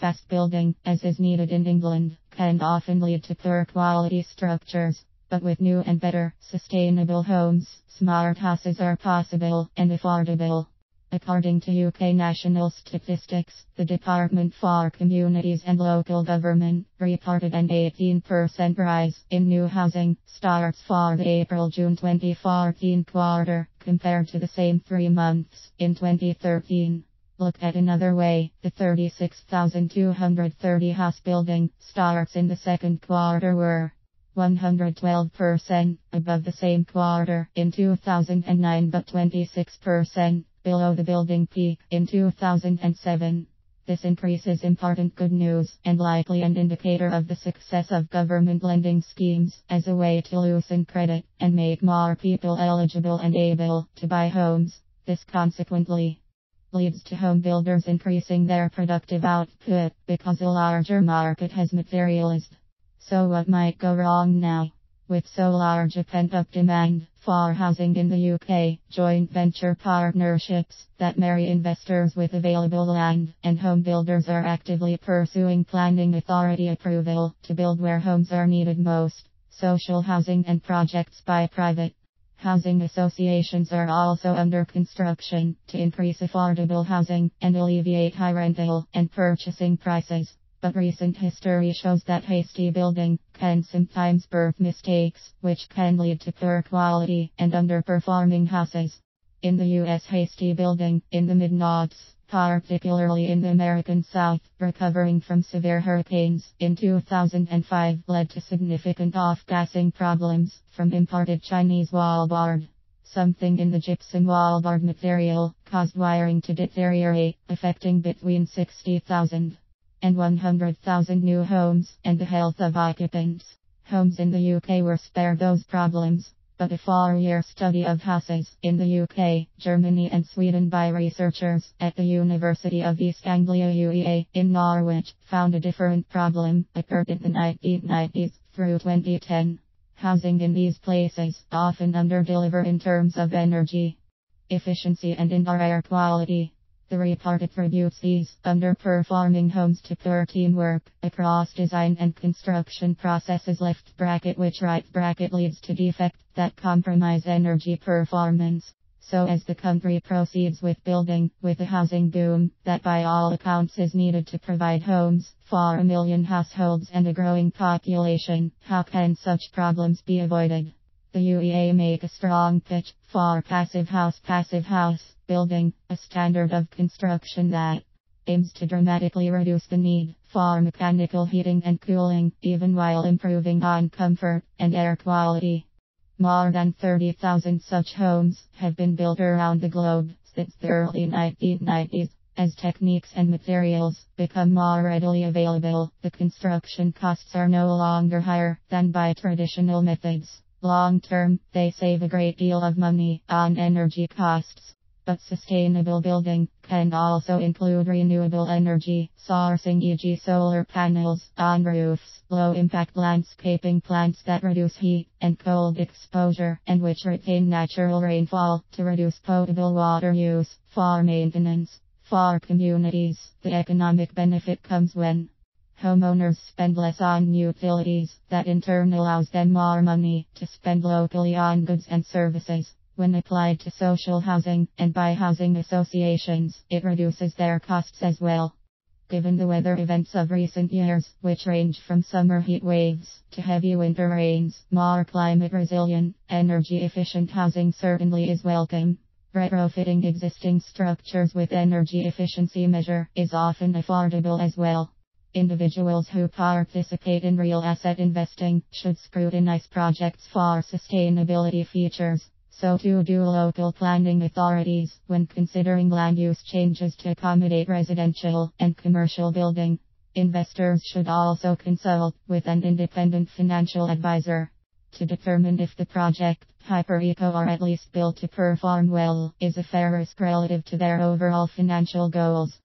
Fast building, as is needed in England, can often lead to poor quality structures. But with new and better, sustainable homes, smart houses are possible and affordable. According to UK national statistics, the Department for Communities and Local Government reported an 18% rise in new housing starts for the April-June 2014 quarter, compared to the same 3 months in 2013. Look at another way, the 36,230 house building starts in the second quarter were 112% above the same quarter in 2009, but 26% below the building peak in 2007. This increase is important good news and likely an indicator of the success of government lending schemes as a way to loosen credit and make more people eligible and able to buy homes. This consequently leads to home builders increasing their productive output because a larger market has materialized. So what might go wrong now? With so large a pent-up demand for housing in the UK, joint venture partnerships that marry investors with available land and home builders are actively pursuing planning authority approval to build where homes are needed most. Social housing and projects by private housing associations are also under construction to increase affordable housing and alleviate high rental and purchasing prices. But recent history shows that hasty building can sometimes birth mistakes, which can lead to poor quality and underperforming houses. In the US, hasty building in the mid-noughts, particularly in the American South, recovering from severe hurricanes in 2005 led to significant off-gassing problems from imported Chinese wallboard. Something in the gypsum wallboard material caused wiring to deteriorate, affecting between 60,000 and 100,000 new homes and the health of occupants. Homes in the UK were spared those problems, but a 4-year study of houses in the UK, Germany and Sweden by researchers at the University of East Anglia UEA in Norwich found a different problem occurred in the 1990s through 2010. Housing in these places often underdeliver in terms of energy efficiency and indoor air quality. The report attributes these underperforming homes to poor teamwork across design and construction processes which leads to defects that compromise energy performance. So as the country proceeds with building, with a housing boom that by all accounts is needed to provide homes for 1 million households and a growing population, how can such problems be avoided? The UEA make a strong pitch for passive house building, a standard of construction that aims to dramatically reduce the need for mechanical heating and cooling, even while improving on comfort and air quality. More than 30,000 such homes have been built around the globe since the early 1990s. As techniques and materials become more readily available, the construction costs are no longer higher than by traditional methods. Long term, they save a great deal of money on energy costs. But sustainable building can also include renewable energy sourcing, e.g. solar panels on roofs, low-impact landscaping plants that reduce heat and cold exposure and which retain natural rainfall to reduce potable water use for maintenance. For communities, the economic benefit comes when homeowners spend less on utilities, that in turn allows them more money to spend locally on goods and services. When applied to social housing and by housing associations, it reduces their costs as well. Given the weather events of recent years, which range from summer heat waves to heavy winter rains, more climate resilient, energy efficient housing certainly is welcome. Retrofitting existing structures with energy efficiency measure is often affordable as well. Individuals who participate in real asset investing should scrutinize projects for sustainability features. So too do local planning authorities when considering land use changes to accommodate residential and commercial building. Investors should also consult with an independent financial advisor to determine if the project, hyper-eco or at least built to perform well, is a fair risk relative to their overall financial goals.